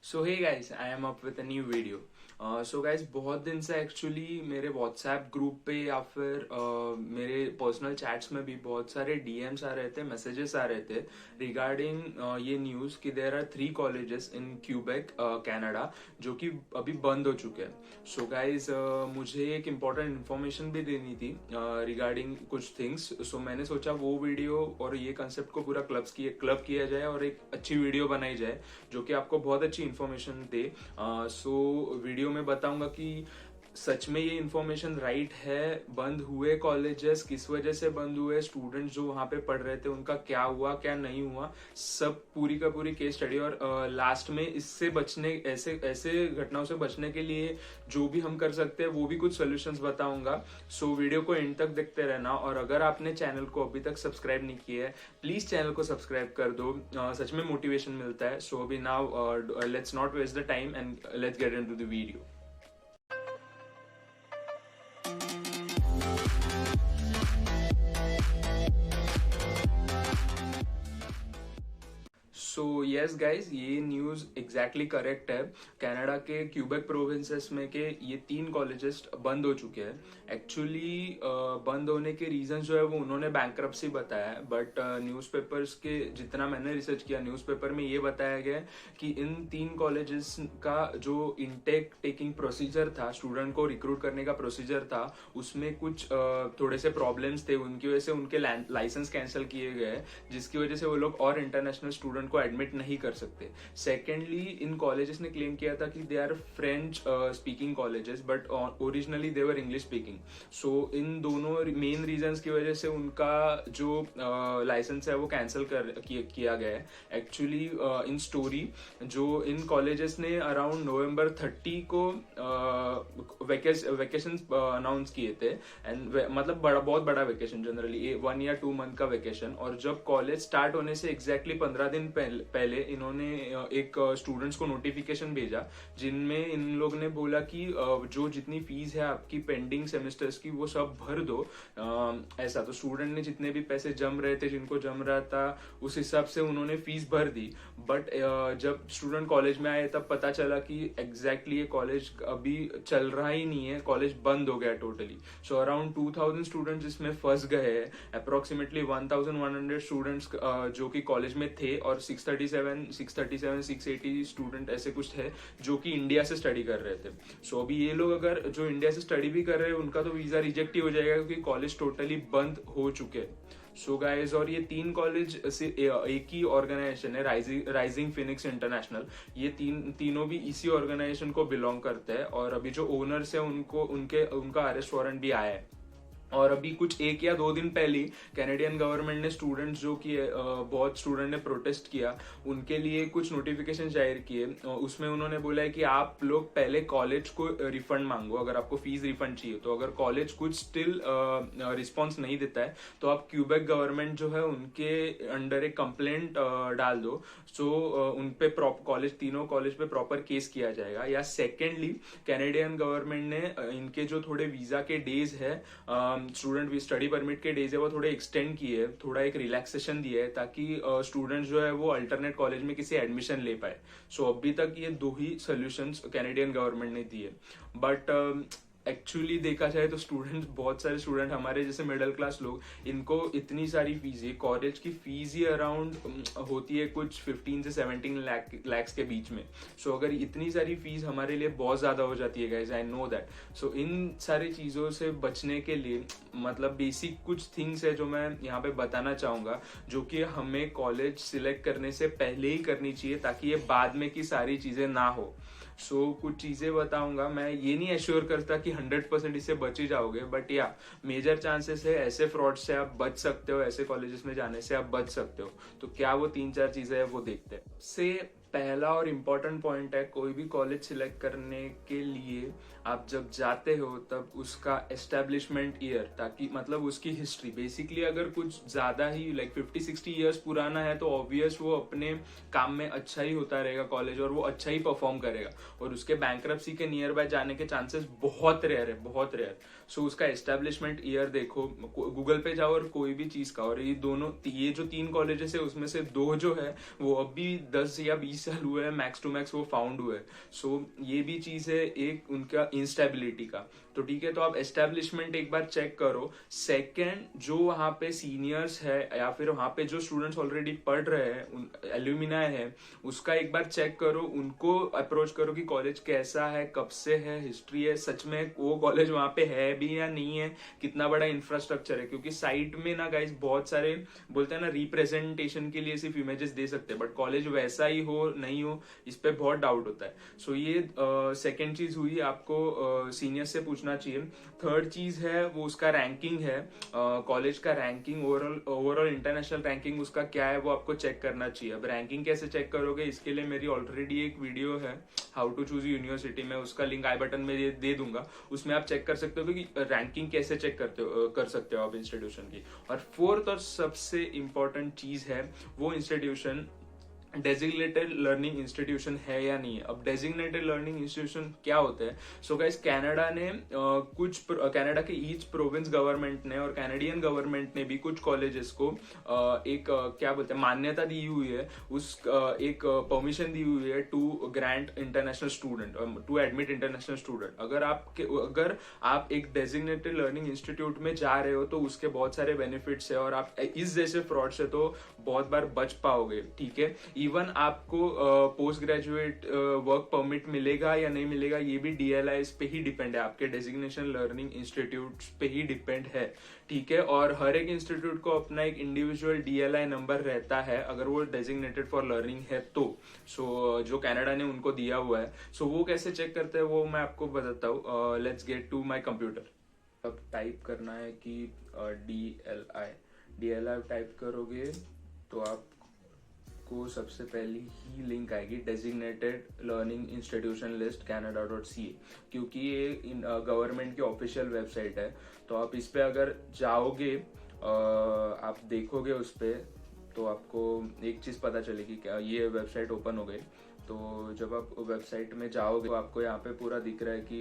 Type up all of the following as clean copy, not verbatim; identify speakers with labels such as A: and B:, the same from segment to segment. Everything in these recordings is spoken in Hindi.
A: So hey guys, I am up with a new video. So guys, बहुत दिन से एक्चुअली मेरे व्हाट्सएप ग्रुप पे या फिर मेरे पर्सनल चैट्स में भी बहुत सारे डीएम्स आ रहे थे, मैसेजेस आ रहे थे रिगार्डिंग ये न्यूज़ कि there are 3 colleges in Quebec Canada जो कि अभी बंद हो चुके हैं। सो गाइस, मुझे एक इम्पॉर्टेंट इन्फॉर्मेशन भी देनी थी रिगार्डिंग कुछ थिंग्स। सो मैंने सोचा वो वीडियो और ये कंसेप्ट को पूरा क्लब किया जाए और एक अच्छी वीडियो बनाई जाए जो कि आपको बहुत अच्छी इन्फॉर्मेशन दे। सो वीडियो में बताऊंगा कि सच में ये इन्फॉर्मेशन राइट है, बंद हुए कॉलेजेस किस वजह से बंद हुए, स्टूडेंट्स जो वहां पे पढ़ रहे थे उनका क्या हुआ क्या नहीं हुआ, सब पूरी का पूरी केस स्टडी। और लास्ट में इससे बचने, ऐसे ऐसे घटनाओं से बचने के लिए जो भी हम कर सकते हैं वो भी कुछ सोल्यूशंस बताऊंगा। सो वीडियो को एंड तक देखते रहना। और अगर आपने चैनल को अभी तक सब्सक्राइब नहीं किया है, प्लीज चैनल को सब्सक्राइब कर दो, सच में मोटिवेशन मिलता है। सो अभी now let's not waste the time and let's get into the video. So yes guys, ये न्यूज एग्जैक्टली करेक्ट है। कनाडा के क्यूबेक प्रोविंसेस में के ये 3 कॉलेजेस बंद हो चुके हैं। एक्चुअली बंद होने के रीजन जो है वो उन्होंने बैंक्रप्सी बताया है, बट न्यूज़पेपर्स के जितना मैंने रिसर्च किया, न्यूज़पेपर में ये बताया गया है कि इन 3 कॉलेजेस का जो इनटेक टेकिंग प्रोसीजर था, स्टूडेंट को रिक्रूट करने का प्रोसीजर था, उसमें कुछ थोड़े से प्रॉब्लम्स थे। उनकी वजह से उनके लाइसेंस कैंसिल किए गए, जिसकी वजह से वो लोग और इंटरनेशनल स्टूडेंट को एडमिट नहीं कर सकते। सेकेंडली, इन कॉलेजेस ने क्लेम किया था कि they are French speaking colleges, but originally they were English speaking. So इन दोनों मेन रीजंस की वजह से उनका जो लाइसेंस है वो कैंसिल किया गया है। एक्चुअली इन स्टोरी, जो इन कॉलेजेस ने अराउंड नवंबर 30 को वेकेशन अनाउंस किए थे, एंड मतलब बहुत बड़ा वेकेशन, जनरली 1 या 2 मंथ का वेकेशन। और जब कॉलेज स्टार्ट होने से एग्जैक्टली 15 दिन पहले इन्होंने एक स्टूडेंट्स को नोटिफिकेशन भेजा, जिनमें इन लोग ने बोला कि जो जितनी फीस है आपकी पेंडिंग सेमेस्टर्स की वो सब भर दो। ऐसा तो स्टूडेंट ने जितने भी पैसे जम रहे थे, जिनको जम रहा था, उस हिसाब से उन्होंने फीस भर दी। बट जब स्टूडेंट कॉलेज में आए तब पता चला कि एग्जैक्टली ये कॉलेज अभी चल रहा ही नहीं है, कॉलेज बंद हो गया टोटली। सो अराउंड 2000 स्टूडेंट्स इसमें फंस गए हैं। अप्रोक्सीमेटली 1100 स्टूडेंट्स जो कि कॉलेज में थे, और 680 स्टूडेंट ऐसे कुछ थे जो कि इंडिया से स्टडी कर रहे थे। सो अभी ये लोग अगर जो इंडिया से स्टडी भी कर रहे हैं उनका तो वीजा रिजेक्ट ही हो जाएगा, क्योंकि कॉलेज टोटली बंद हो चुके हैं। सो गाइज, और ये 3 कॉलेज से एक ही ऑर्गेनाइजेशन है, राइजिंग फिनिक्स इंटरनेशनल। ये तीनों भी इसी ऑर्गेनाइजेशन को बिलोंग करते हैं। और अभी जो ओनर्स है उनका अरेस्ट वारंट भी आया है। और अभी कुछ 1 या 2 दिन पहले कैनेडियन गवर्नमेंट ने स्टूडेंट्स जो कि बहुत स्टूडेंट ने प्रोटेस्ट किया, उनके लिए कुछ नोटिफिकेशन जाहिर किए। उसमें उन्होंने बोला है कि आप लोग पहले कॉलेज को रिफंड मांगो, अगर आपको फीस रिफंड चाहिए तो। अगर कॉलेज कुछ स्टिल रिस्पॉन्स नहीं देता है तो आप क्यूबेक गवर्नमेंट जो है उनके अंडर एक कंप्लेंट डाल दो। सो उन पे तीनों कॉलेज पे प्रॉपर केस किया जाएगा। या सेकेंडली, कैनेडियन गवर्नमेंट ने इनके जो थोड़े वीजा के डेज है, स्टूडेंट स्टडी परमिट के डेज है, वो थोड़े एक्सटेंड किए, थोड़ा एक रिलैक्सेशन दिया है, ताकि स्टूडेंट्स जो है वो अल्टरनेट कॉलेज में किसी एडमिशन ले पाए। सो अभी तक ये 2 ही सोल्यूशंस कैनेडियन गवर्नमेंट ने दिए। बट एक्चुअली देखा जाए तो स्टूडेंट्स, बहुत सारे स्टूडेंट हमारे जैसे मिडिल क्लास लोग, इनको इतनी सारी फीस, ये कॉलेज की फीस ही अराउंड होती है कुछ 15 से 17 लाख के बीच में। सो अगर इतनी सारी फीस हमारे लिए बहुत ज्यादा हो जाती है गाइस, आई नो दैट। सो इन सारी चीजों से बचने के लिए, मतलब बेसिक कुछ थिंग्स है जो मैं यहाँ पे बताना चाहूंगा, जो कि हमें कॉलेज सिलेक्ट करने से पहले ही करनी चाहिए, ताकि ये बाद में की सारी चीजें ना हो। सो कुछ चीजें बताऊंगा। मैं ये नहीं एश्योर करता कि 100% इससे बच ही जाओगे, बट या मेजर चांसेस है ऐसे फ्रॉड से आप बच सकते हो, ऐसे कॉलेजेस में जाने से आप बच सकते हो। तो क्या वो 3-4 चीजें है वो देखते हैं। से पहला और इम्पोर्टेंट पॉइंट है, कोई भी कॉलेज सिलेक्ट करने के लिए आप जब जाते हो तब उसका एस्टेब्लिशमेंट ईयर, ताकि मतलब उसकी हिस्ट्री, बेसिकली अगर कुछ ज्यादा ही लाइक 50-60 ईयर्स पुराना है तो ऑब्वियस वो अपने काम में अच्छा ही होता रहेगा कॉलेज, और वो अच्छा ही परफॉर्म करेगा, और उसके बैंक्रप्सी के नियर बाय जाने के चांसेस बहुत रेयर है, बहुत रेयर। सो उसका एस्टेब्लिशमेंट ईयर देखो, गूगल पे जाओ और कोई भी चीज का। और ये जो 3 कॉलेजेस है उसमें से 2 जो है वो अभी 10 या 20 साल हुए हैं, मैक्स टू मैक्स वो फाउंड हुए। सो ये भी चीज है एक उनका इंस्टेबिलिटी का। तो ठीक है, तो आप एस्टेब्लिशमेंट एक बार चेक करो। सेकंड, जो वहाँ पे सीनियर्स है या फिर वहाँ पे जो स्टूडेंट्स ऑलरेडी पढ़ रहे हैं, एल्यूमिनाई है, उसका एक बार चेक करो, उनको अप्रोच करो कि कॉलेज कैसा है, कब से है, हिस्ट्री है, सच में वो कॉलेज वहाँ पे है भी या नहीं है, कितना बड़ा इंफ्रास्ट्रक्चर है। क्योंकि साइट में ना गाइस बहुत सारे बोलते हैं ना, रिप्रेजेंटेशन के लिए सिर्फ इमेजेस दे सकते हैं, बट कॉलेज वैसा ही हो नहीं हो, इस पे बहुत डाउट होता है। सो ये सेकेंड चीज हुई, आपको सीनियर से पूछना चाहिए। थर्ड चीज है वो उसका रैंकिंग है, कॉलेज का रैंकिंग, ओवरऑल इंटरनेशनल रैंकिंग उसका क्या है वो आपको चेक करना चाहिए। अब रैंकिंग कैसे चेक करोगे, इसके लिए मेरी ऑलरेडी एक वीडियो है, हाउ टू चूज यूनिवर्सिटी में, उसका लिंक आई बटन में दे दूंगा, उसमें आप चेक कर सकते हो कि रैंकिंग कैसे चेक कर सकते हो आप इंस्टीट्यूशन की। और फोर्थ और सबसे इंपॉर्टेंट चीज है, वो इंस्टीट्यूशन डेजिग्नेटेड लर्निंग इंस्टीट्यूशन है या नहीं है। अब डेजिग्नेटेड लर्निंग इंस्टीट्यूशन क्या होता है? सो गाइस, कनाडा ने कनाडा के ईच प्रोविंस गवर्नमेंट ने और कैनेडियन गवर्नमेंट ने भी कुछ कॉलेजेस को एक क्या बोलते हैं, मान्यता दी हुई है, एक परमिशन दी हुई है to grant international student, to admit international student. अगर आप एक डेजिग्नेटेड लर्निंग इंस्टीट्यूट में जा रहे हो तो उसके बहुत सारे बेनिफिट्स है, और आप इस जैसे फ्रॉड से तो बहुत बार बच पाओगे। ठीक है, इवन आपको पोस्ट ग्रेजुएट वर्क परमिट मिलेगा या नहीं मिलेगा, ये भी DLI पे ही डिपेंड है, आपके डेजिग्नेशन लर्निंग इंस्टीट्यूट पे ही डिपेंड है। ठीक है, और हर एक इंस्टीट्यूट को अपना एक इंडिविजुअल DLI नंबर रहता है अगर वो डेजिग्नेटेड फॉर लर्निंग है तो। सो जो कनाडा ने उनको दिया हुआ है, सो वो कैसे चेक करते हैं वो मैं आपको बताता हूँ। Let's get to my computer. अब टाइप करना है कि DLI टाइप करोगे तो आपको सबसे पहली ही लिंक आएगी, designated learning institution list canada.ca, क्योंकि ये गवर्नमेंट की ऑफिशियल वेबसाइट है। तो आप इस पे अगर जाओगे, आप देखोगे उस पे, तो आपको एक चीज पता चलेगी, क्या ये वेबसाइट ओपन हो गई। तो जब आप वेबसाइट में जाओगे तो आपको यहाँ पे पूरा दिख रहा है कि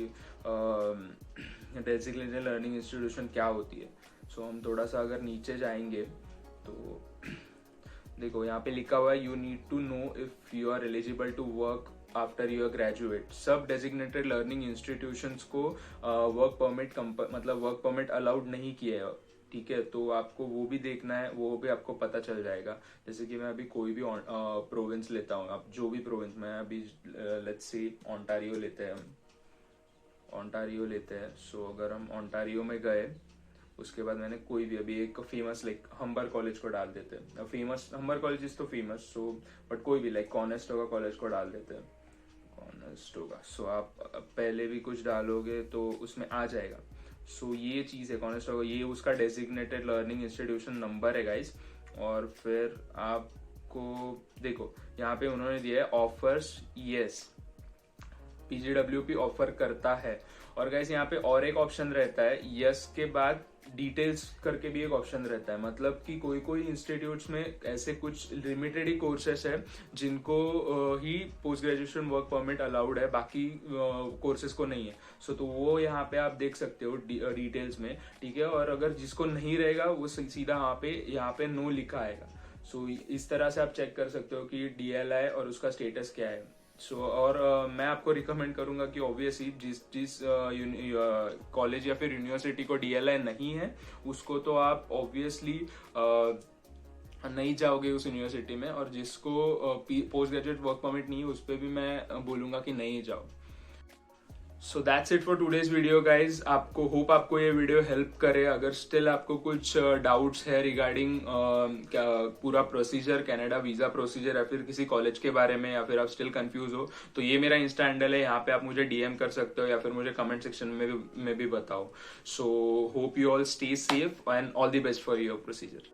A: डेजिग्नेटेड लर्निंग इंस्टीट्यूशन क्या होती है। सो हम थोड़ा सा अगर नीचे जाएंगे तो देखो यहाँ पे लिखा हुआ है, you need to know if you are eligible to work after your graduate. सब डेजिग्नेटेड लर्निंग इंस्टीट्यूशंस को वर्क परमिट अलाउड नहीं किया है। ठीक है, तो आपको वो भी देखना है, वो भी आपको पता चल जाएगा। जैसे कि मैं अभी कोई भी प्रोविंस लेता हूँ, आप जो भी प्रोविंस, मैं अभी लेट्स से ऑन्टारियो लेते हैं। सो अगर हम ऑन्टारियो में गए, उसके बाद मैंने कोई भी अभी एक फेमस लाइक हम्बर कॉलेज को डाल देते हैं। फेमस हम्बर कॉलेज इज तो फेमस, सो बट कोई भी लाइक कॉनेस्टोगा कॉलेज को डाल देते हैं, कॉनेस्टोगा। सो आप पहले भी कुछ डालोगे तो उसमें आ जाएगा। सो ये चीज है कॉनेस्टोगा, ये उसका डेजिग्नेटेड लर्निंग इंस्टीट्यूशन नंबर है गाइस। और फिर आपको देखो यहाँ पे उन्होंने दिया है ऑफर्स, यस PGWP ऑफर करता है। और गाइस यहाँ पे और एक ऑप्शन रहता है, यस के बाद डिटेल्स करके भी एक ऑप्शन रहता है। मतलब कि कोई इंस्टीट्यूट्स में ऐसे कुछ लिमिटेड ही कोर्सेस है जिनको ही post graduation work permit allowed है, बाकी कोर्सेज को नहीं है। सो तो वो यहाँ पे आप देख सकते हो डिटेल्स में। ठीक है, और अगर जिसको नहीं रहेगा वो सीधा यहाँ पे नो लिखा आएगा। सो इस तरह से आप चेक कर सकते हो कि DLI और उसका स्टेटस क्या है। और मैं आपको रिकमेंड करूंगा कि ऑब्वियसली जिस कॉलेज या फिर यूनिवर्सिटी को DLI नहीं है, उसको तो आप ऑब्वियसली नहीं जाओगे उस यूनिवर्सिटी में, और जिसको पोस्ट ग्रेजुएट वर्क परमिट नहीं है उस पर भी मैं बोलूंगा कि नहीं जाओ। So that's it for today's video guys. आपको ये वीडियो हेल्प करे। अगर स्टिल आपको कुछ डाउट्स है रिगार्डिंग पूरा प्रोसीजर, कनाडा वीजा प्रोसीजर, या फिर किसी कॉलेज के बारे में, या फिर आप स्टिल कंफ्यूज हो, तो ये मेरा इंस्टा हैंडल है, यहाँ पे आप मुझे DM कर सकते हो या फिर मुझे कमेंट सेक्शन में भी बताओ। So hope you all stay safe and all the best for your procedure.